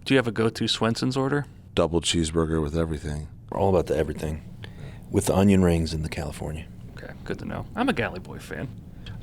Do you have a go-to Swenson's order? Double cheeseburger with everything. We're all about the everything, with the onion rings in the California. Okay, good to know. I'm a Galley Boy fan.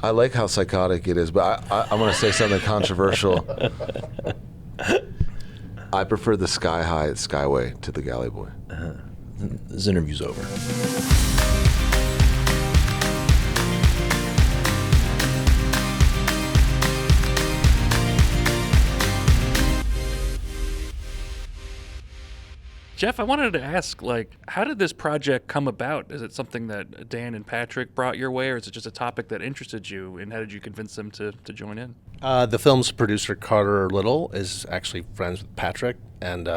I like how psychotic it is, but I want to say something controversial. I prefer the Sky High at Skyway to the Galley Boy. This interview's over. Jeff, I wanted to ask, how did this project come about? Is it something that Dan and Patrick brought your way, or is it just a topic that interested you, and how did you convince them to join in? The film's producer, Carter Little, is actually friends with Patrick, and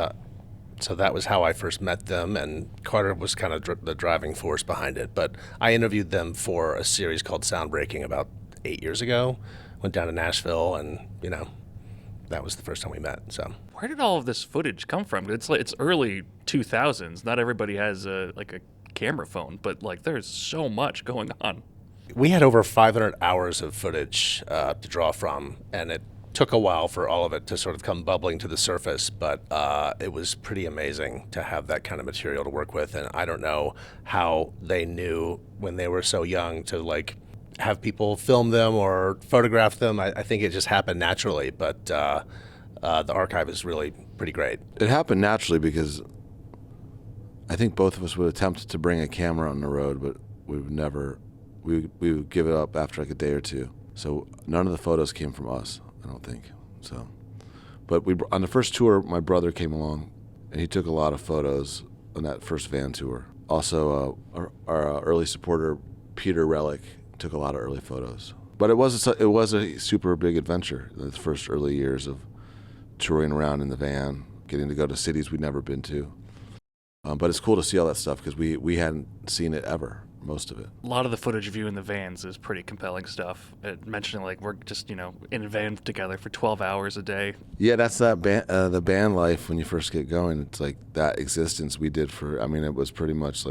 so that was how I first met them, and Carter was kind of the driving force behind it. But I interviewed them for a series called Soundbreaking about 8 years ago, went down to Nashville, and, that was the first time we met, so... Where did all of this footage come from? It's early 2000s. Not everybody has a camera phone, but there's so much going on. We had over 500 hours of footage to draw from, and it took a while for all of it to sort of come bubbling to the surface, but it was pretty amazing to have that kind of material to work with, and I don't know how they knew when they were so young to have people film them or photograph them. I think it just happened naturally, but the archive is really pretty great. It happened naturally because I think both of us would attempt to bring a camera on the road, but we would give it up after a day or two. So none of the photos came from us, I don't think. So, but on the first tour, my brother came along, and he took a lot of photos on that first van tour. Also, our early supporter, Peter Relic, took a lot of early photos. But it was a super big adventure, the first early years of touring around in the van, getting to go to cities we'd never been to. But it's cool to see all that stuff because we hadn't seen it ever, most of it. A lot of the footage of you in the vans is pretty compelling stuff. Mentioning we're just, in a van together for 12 hours a day. Yeah, that's that the band life when you first get going. It's that existence we did for, it was pretty much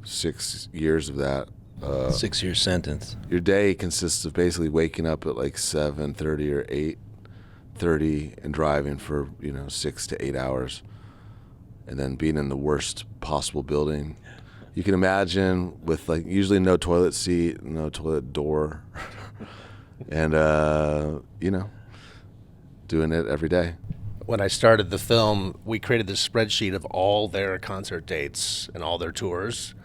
6 years of that. 6-year sentence. Your day consists of basically waking up at 7:30 or 8:30 and driving for 6 to 8 hours, and then being in the worst possible building you can imagine, with usually no toilet seat, no toilet door, and doing it every day. When I started the film, we created this spreadsheet of all their concert dates and all their tours.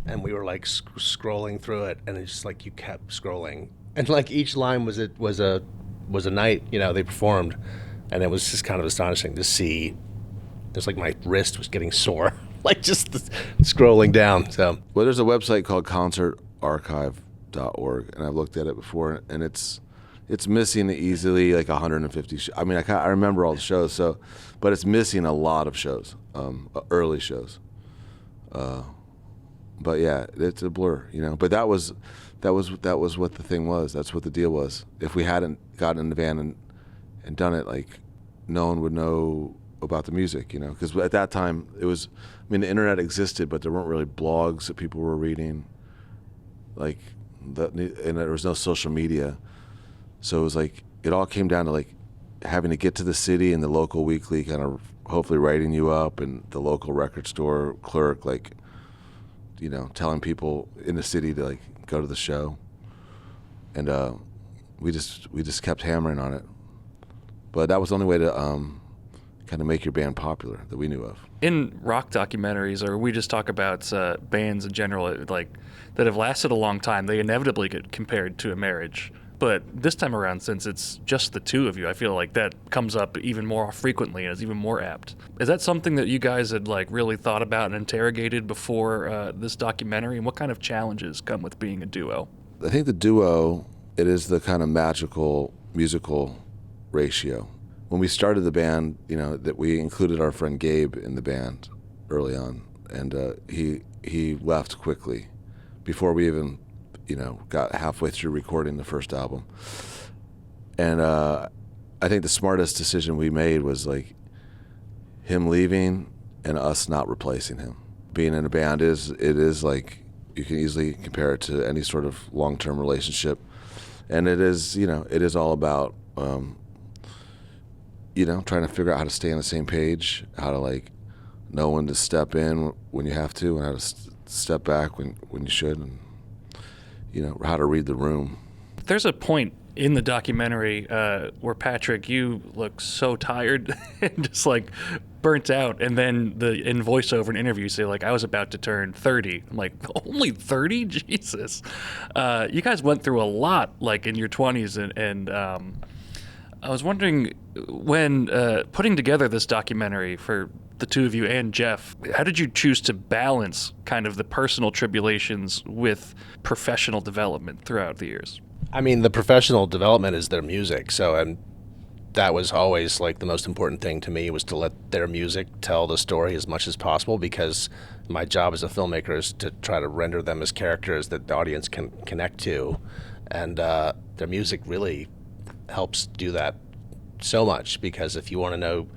And we were scrolling through it, and it's just you kept scrolling, and each line was a night they performed, and it was just kind of astonishing to see. Just my wrist was getting sore, just scrolling down. So there's a website called concertarchive.org, and I've looked at it before, and it's missing easily 150. I remember all the shows, but it's missing a lot of shows, early shows. But yeah, it's a blur, But that was what the thing was. That's what the deal was. If we hadn't gotten in the van and done it, no one would know about the music, Because at that time it was, the internet existed, but there weren't really blogs that people were reading, and there was no social media. So it was it all came down to having to get to the city and the local weekly kind of hopefully writing you up, and the local record store clerk telling people in the city to go to the show, and we just kept hammering on it. But that was the only way to kind of make your band popular that we knew of. In rock documentaries, or we just talk about bands in general, that have lasted a long time, they inevitably get compared to a marriage. But this time around, since it's just the two of you, I feel that comes up even more frequently and is even more apt. Is that something that you guys had really thought about and interrogated before this documentary? And what kind of challenges come with being a duo? I think the duo, it is the kind of magical musical ratio. When we started the band, that we included our friend Gabe in the band early on, and he left quickly before we even got halfway through recording the first album. And I think the smartest decision we made was him leaving and us not replacing him. Being in a band is you can easily compare it to any sort of long-term relationship, and it is all about trying to figure out how to stay on the same page, how to like know when to step in when you have to, and how to step back when you should, and how to read the room. There's a point in the documentary where Patrick, you look so tired and just like burnt out, and then in voiceover and interview you say like, I was about to turn 30. I'm like, only 30? Jesus. You guys went through a lot like in your 20s, and I was wondering, when putting together this documentary for the two of you and Jeff, how did you choose to balance kind of the personal tribulations with professional development throughout the years? I mean, the professional development is their music, and that was always like the most important thing to me, was to let their music tell the story as much as possible, because my job as a filmmaker is to try to render them as characters that the audience can connect to, and their music really helps do that so much, because if you want to know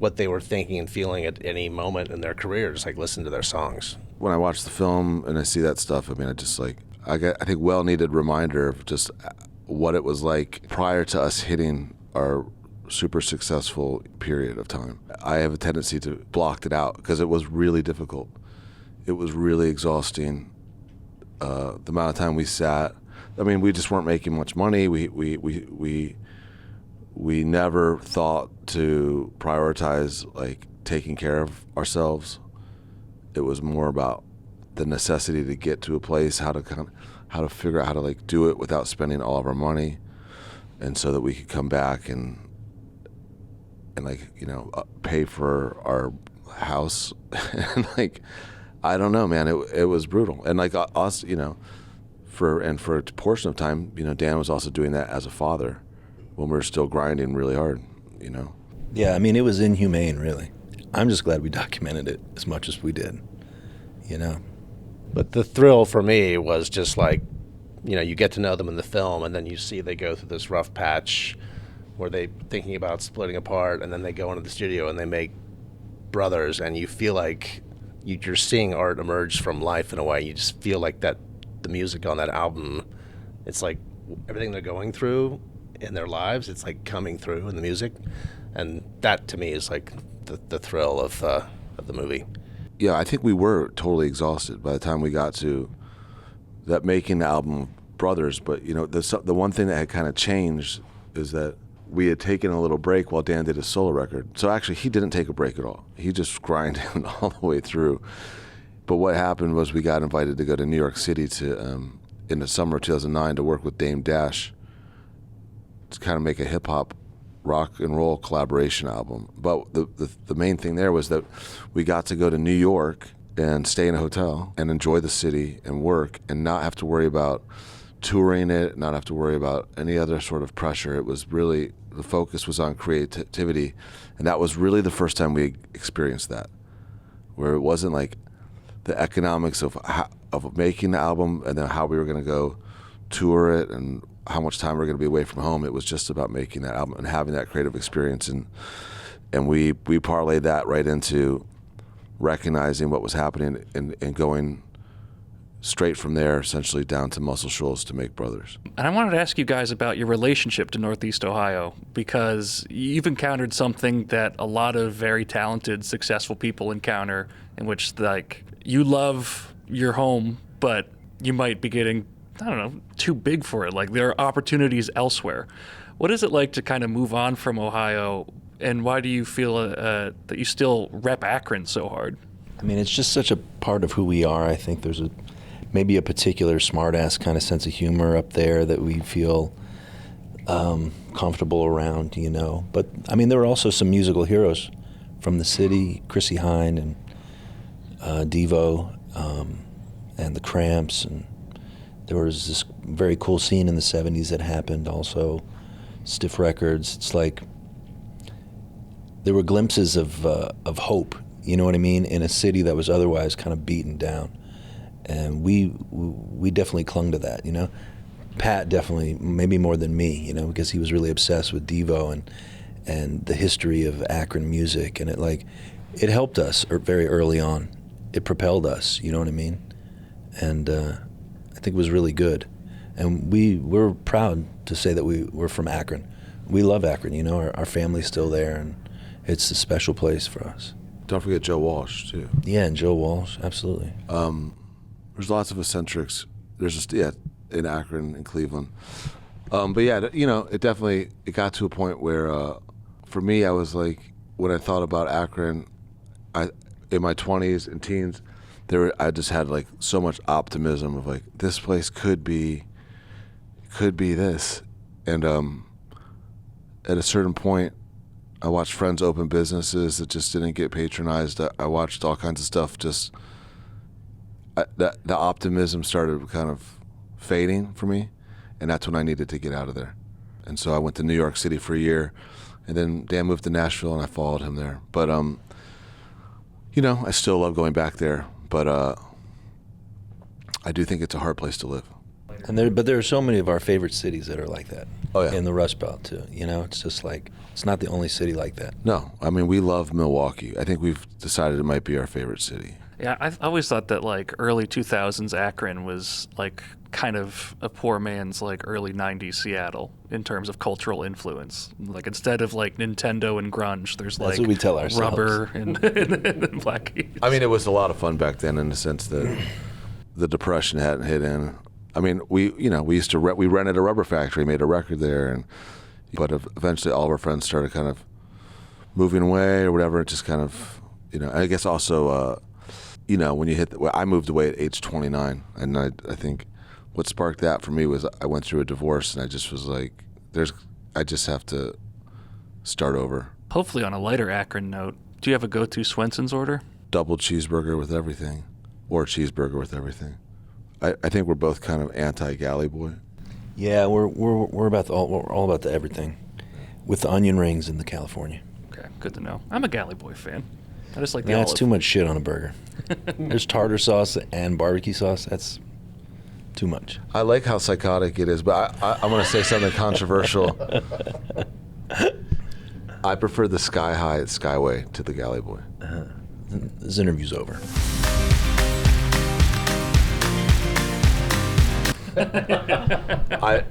what they were thinking and feeling at any moment in their career, just like listen to their songs. When I watch the film and I see that stuff, I mean, I think well-needed reminder of just what it was like prior to us hitting our super successful period of time. I have a tendency to block it out because it was really difficult. It was really exhausting. The amount of time we sat. I mean, we just weren't making much money. We never thought to prioritize like taking care of ourselves. It was more about the necessity to get to a place, how to figure out how to like do it without spending all of our money, and so that we could come back and like pay for our house. And like, I don't know, man, it was brutal. And like us, for a portion of time, Dan was also doing that as a father when we were still grinding really hard. Yeah, I mean, it was inhumane, really. I'm just glad we documented it as much as we did. But the thrill for me was just like, you get to know them in the film, and then you see they go through this rough patch where they thinking about splitting apart, and then they go into the studio and they make brothers, and you feel like you're seeing art emerge from life in a way. You just feel like that the music on that album, it's like everything they're going through in their lives, it's like coming through in the music, and that to me is like the thrill of the movie. Yeah, I think we were totally exhausted by the time we got to that making the album Brothers. But the one thing that had kind of changed is that we had taken a little break while Dan did his solo record. So actually, he didn't take a break at all. He just grinded all the way through. But what happened was we got invited to go to New York City in the summer of 2009 to work with Dame Dash to kind of make a hip hop rock and roll collaboration album. But the main thing there was that we got to go to New York and stay in a hotel and enjoy the city and work and not have to worry about touring it, not have to worry about any other sort of pressure. It was really, the focus was on creativity, and that was really the first time we experienced that, where it wasn't like the economics of making the album and then how we were going to go tour it and how much time we're going to be away from home. It was just about making that album and having that creative experience, and we parlayed that right into recognizing what was happening and going straight from there essentially down to Muscle Shoals to make Brothers. And I wanted to ask you guys about your relationship to Northeast Ohio, because you've encountered something that a lot of very talented, successful people encounter, in which like you love your home, but you might be getting, I don't know, too big for it. Like there are opportunities elsewhere. What is it like to kind of move on from Ohio, and why do you feel that you still rep Akron so hard? I mean, it's just such a part of who we are. I think there's maybe a particular smart-ass kind of sense of humor up there that we feel comfortable around, But, I mean, there were also some musical heroes from the city, Chrissy Hine and Devo and the Cramps, and there was this very cool scene in the 70s that happened also, Stiff Records. It's like there were glimpses of hope, you know what I mean, in a city that was otherwise kind of beaten down. And we definitely clung to that, Pat definitely, maybe more than me, because he was really obsessed with Devo and the history of Akron music, and it helped us very early on. It propelled us, you know what I mean? And I think it was really good. And we're proud to say that we're from Akron. we love Akron. You know, our family's still there, and it's a special place for us. Don't forget Joe Walsh too. Yeah, and Joe Walsh, absolutely. There's lots of eccentrics. There's just in Akron and Cleveland. But yeah, you know, it got to a point where for me, I was like, when I thought about Akron, in my 20s and teens, I just had like so much optimism of like, this place could be this. And at a certain point, I watched friends open businesses that just didn't get patronized. I watched all kinds of stuff. Just the optimism started kind of fading for me, and that's when I needed to get out of there. And so I went to New York City for a year, and then Dan moved to Nashville, and I followed him there. But you know, I still love going back there, but I do think it's a hard place to live. But there are so many of our favorite cities that are like that. Oh, yeah. In the Rust Belt too. You know, it's just like, it's not the only city like that. No, I mean, we love Milwaukee. I think we've decided it might be our favorite city. Yeah, I've always thought that like early 2000s Akron was like kind of a poor man's like early 90s Seattle in terms of cultural influence. Like instead of like Nintendo and grunge, there's That's like what we tell ourselves. Rubber and Black Keys. I mean, it was a lot of fun back then in the sense that the Depression hadn't hit in. I mean, we used to we rented a rubber factory, made a record there, but eventually all of our friends started kind of moving away or whatever. It just kind of, you know, I guess also, you know, when you I moved away at age 29, and I think what sparked that for me was I went through a divorce, and I just was like, I just have to start over. Hopefully on a lighter Akron note, do you have a go-to Swenson's order? Double cheeseburger with everything, or cheeseburger with everything. I think we're both kind of anti-galley boy. Yeah, we're all about the everything, with the onion rings and the California. Okay, good to know. I'm a Galley Boy fan. I just like the That's olive. too much shit on a burger. There's tartar sauce and barbecue sauce. That's too much. I like how psychotic it is, but I'm going to say something controversial. I prefer the Sky High at Skyway to the Galley Boy. This interview's over.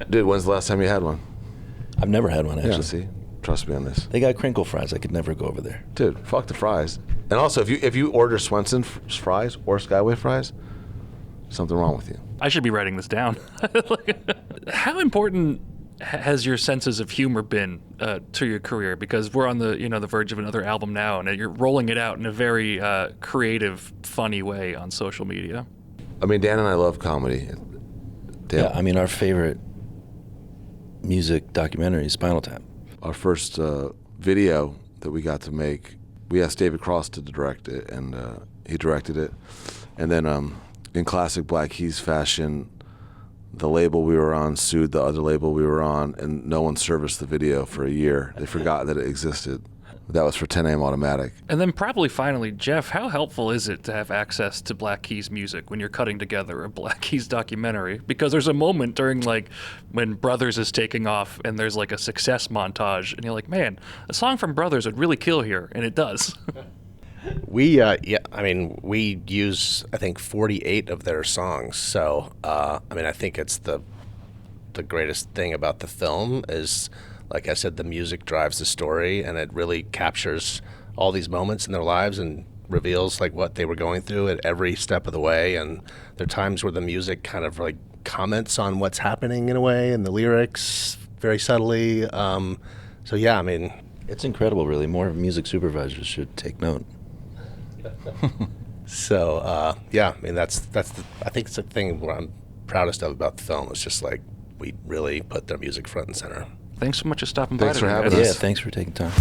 Dude, when's the last time you had one? I've never had one, actually. Yeah, see? Trust me on this. They got crinkle fries. I could never go over there. Dude, fuck the fries. And also, if you order Swenson fries or Skyway fries, something wrong with you. I should be writing this down. How important has your senses of humor been to your career? Because we're on the verge of another album now, and you're rolling it out in a very creative, funny way on social media. I mean, Dan and I love comedy. Dan, Yeah, I mean, our favorite music documentary is Spinal Tap. our first video that we got to make, we asked David Cross to direct it, and he directed it. And then in classic Black Keys fashion, the label we were on sued the other label we were on, and no one serviced the video for a year. They forgot that it existed. That was for 10 a.m. Automatic. And then probably finally, Jeff, how helpful is it to have access to Black Keys music when you're cutting together a Black Keys documentary? Because there's a moment during like when Brothers is taking off and there's like a success montage, and you're like, man, a song from Brothers would really kill here, and it does. We we use I think 48 of their songs. So I think it's the greatest thing about the film is, like I said, the music drives the story, and it really captures all these moments in their lives and reveals like what they were going through at every step of the way. And there are times where the music kind of like comments on what's happening in a way, and the lyrics very subtly. So yeah, I mean, It's incredible, really. More music supervisors should take note. so yeah, I mean I think it's the thing where I'm proudest of about the film. It's just like we really put their music front and center. Thanks so much for stopping by. Thanks for today, having guys. us. Yeah, thanks for taking time.